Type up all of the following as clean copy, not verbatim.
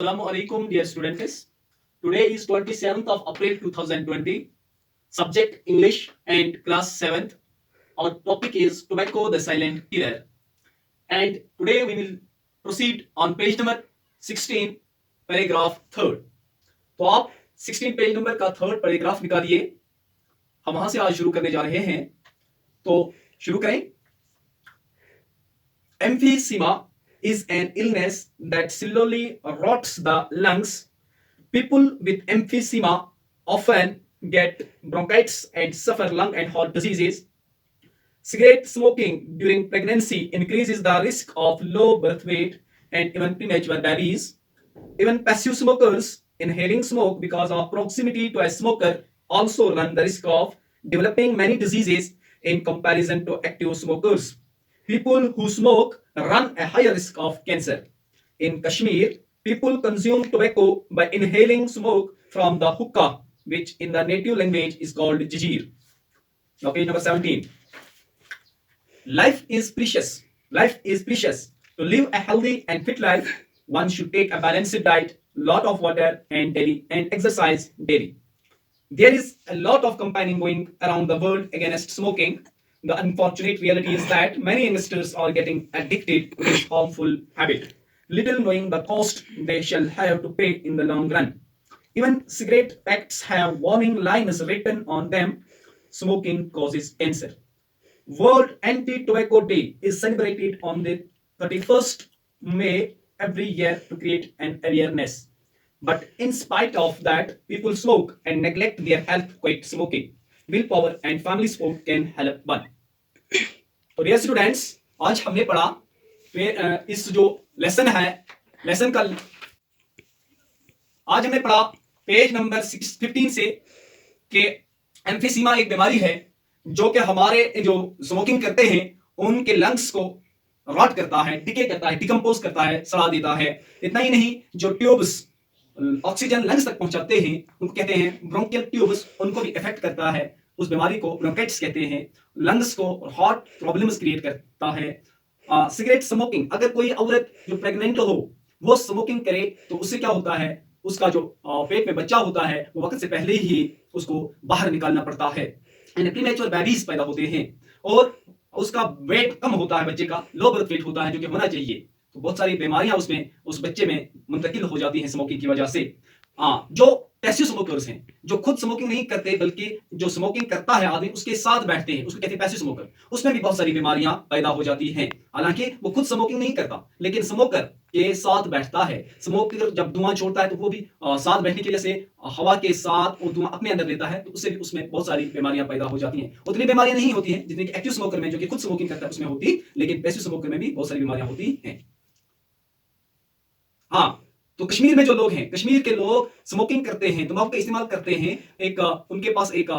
Assalamu alaikum, dear students. Today is 27th of April 2020. Subject English and class 7th. Our topic is tobacco, the silent killer. And today we will proceed on page number 16, paragraph 3rd. तो आप 16 page number का third paragraph निकालिए। हम वहां से आज शुरू करने जा रहे हैं, तो शुरू करें। Emphysema is an illness that slowly rots the lungs. People with emphysema often get bronchitis and suffer lung and heart diseases. Cigarette smoking during pregnancy increases the risk of low birth weight and even premature babies. Even passive smokers inhaling smoke because of proximity to a smoker also run the risk of developing many diseases in comparison to active smokers. People who smoke run a higher risk of cancer. In Kashmir, people consume tobacco by inhaling smoke from the hookah, which in the native language is called jijir. Now, page number 17. Life is precious. Life is precious. To live a healthy and fit life, one should take a balanced diet, lot of water, and exercise daily. There is a lot of campaigning going around the world against smoking. The unfortunate reality is that many youngsters are getting addicted to this harmful habit, little knowing the cost they shall have to pay in the long run. Even cigarette packs have warning lines written on them: smoking causes cancer. World Anti-Tobacco Day is celebrated on the 31st May every year to create an awareness. But in spite of that, people smoke and neglect their health. Quit smoking. Willpower and family support can help one. तो dear students, आज हमने पढ़ा इस जो lesson है, lesson का आज हमने पढ़ा पेज नंबर 15 से कि एम्फीसीमा एक बीमारी है जो कि हमारे जो स्मोकिंग करते हैं उनके लंग्स को रॉट करता है, डिके करता है, डिकम्पोज करता है, सड़ा देता है। इतना ही नहीं, जो ट्यूब्स ऑक्सीजन लंग्स तक पहुंचाते हैं उनको कहते हैं ब्रोंकियल ट्यूब्स, उनको भी इफेक्ट करता है। उस बीमारी को ब्रोंकाइटिस कहते हैं। लंग्स को हार्ट प्रॉब्लम्स क्रिएट करता है। सिगरेट स्मोकिंग, अगर कोई औरत जो प्रेग्नेंट हो वो स्मोकिंग करे तो उससे क्या होता है, उसका जो पेट में बच्चा होता है वो वक्त से पहले ही उसको बाहर निकालना पड़ता है। प्रीमेच्योर बेबीज पैदा होते हैं और उसका वेट कम होता है, बच्चे का लो बर्थ वेट होता है जो कि होना चाहिए। तो बहुत सारी बीमारियां उसमें उस बच्चे में मुंतकिल हो जाती हैं स्मोकिंग की वजह से। जो पैसिव स्मोकर्स हैं, जो खुद स्मोकिंग नहीं करते बल्कि जो स्मोकिंग करता है आदमी उसके साथ बैठते हैं, उसको कहते हैं पैसिव स्मोकर। उसमें भी बहुत सारी बीमारियां पैदा हो जाती हैं। हालांकि वो खुद स्मोकिंग नहीं करता लेकिन स्मोकर के साथ बैठता है। स्मोकर जब धुआं छोड़ता है तो वो भी साथ बैठने की वजह से हवा के साथ वो धुआं अपने अंदर लेता है, तो उससे भी उसमें बहुत सारी बीमारियां पैदा हो जाती हैं। उतनी बीमारियां नहीं होती हैं जितनी कि एक्टिव स्मोकर में जो कि खुद स्मोकिंग करता है उसमें होती, लेकिन पैसिव स्मोकर में भी बहुत सारी बीमारियां होती हैं। हाँ, तो कश्मीर में जो लोग हैं, कश्मीर के लोग स्मोकिंग करते हैं, तंबाकू का इस्तेमाल करते हैं। एक उनके पास एक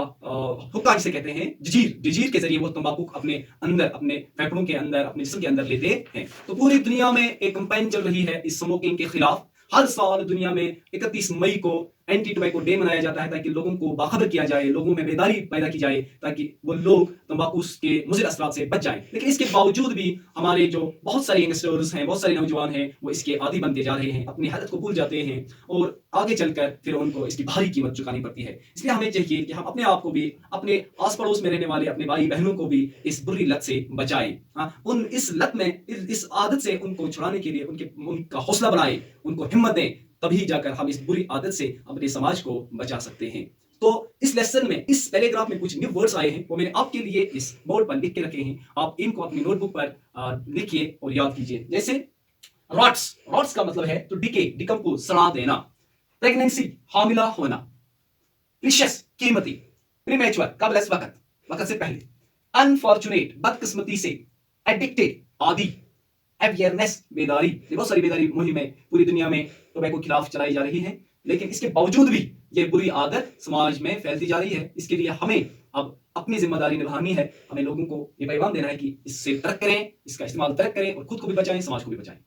हुक्का जिसे कहते हैं जजीर के जरिए वो तंबाकू अपने अंदर, अपने फेफड़ों के अंदर, अपने जिस्म के अंदर लेते हैं। तो पूरी दुनिया में एक कैंपेन चल रही है इस स्मोकिंग के खिलाफ। हर साल दुनिया में 31 मई को एंटी टोबैको डे मनाया जाता है ताकि लोगों को बाखबर किया जाए, लोगों में बेदारी पैदा की जाए ताकि वो लोग तंबाकू के मुज़िर असरात से बच जाएं। लेकिन इसके बावजूद भी हमारे जो बहुत सारे यंगस्टर्स हैं, बहुत सारे नौजवान हैं, वो इसके आदी बनते जा रहे हैं, अपनी हालत को भूल जाते हैं और आगे चलकर फिर उनको इसकी भारी कीमत चुकानी पड़ती है। इसलिए हमें चाहिए कि हम अपने आप को भी, अपने आस पड़ोस में रहने वाले अपने भाई बहनों को भी इस बुरी लत से बचाएं। उन इस लत में, इस आदत से उनको छुड़ाने के लिए उनका हौसला बढ़ाएं, उनको हिम्मत दें, तभी जाकर हम इस बुरी आदत से अपने समाज को बचा सकते हैं। तो इस लेसन में, इस पैराग्राफ में कुछ न्यू वर्ड्स आए हैं, वो मैंने आपके लिए इस बोर्ड पर लिख के रखे हैं। आप इनको अपनी नोटबुक पर लिखिए और याद कीजिए। जैसे रॉट्स का मतलब है तो डिके, डिकम्पोज, सड़ा देना। प्रेगनेंसी, हामिला होना। प्रीशियस, कीमती। प्रीमेच्योर, कबल वक्त से पहले। अनफॉर्चुनेट, बदकिस्मती से। एडिक्टेड, आदी। अवेयरनेस, बेदारी। बहुत सारी बेदारी मुहिमें पूरी दुनिया में टोबैको के खिलाफ चलाई जा रही हैं, लेकिन इसके बावजूद भी ये बुरी आदत समाज में फैलती जा रही है। इसके लिए हमें अब अपनी जिम्मेदारी निभानी है। हमें लोगों को ये पैगाम देना है कि इससे तर्क करें, इसका इस्तेमाल तर्क करें और खुद को भी बचाएं, समाज को भी बचाएं।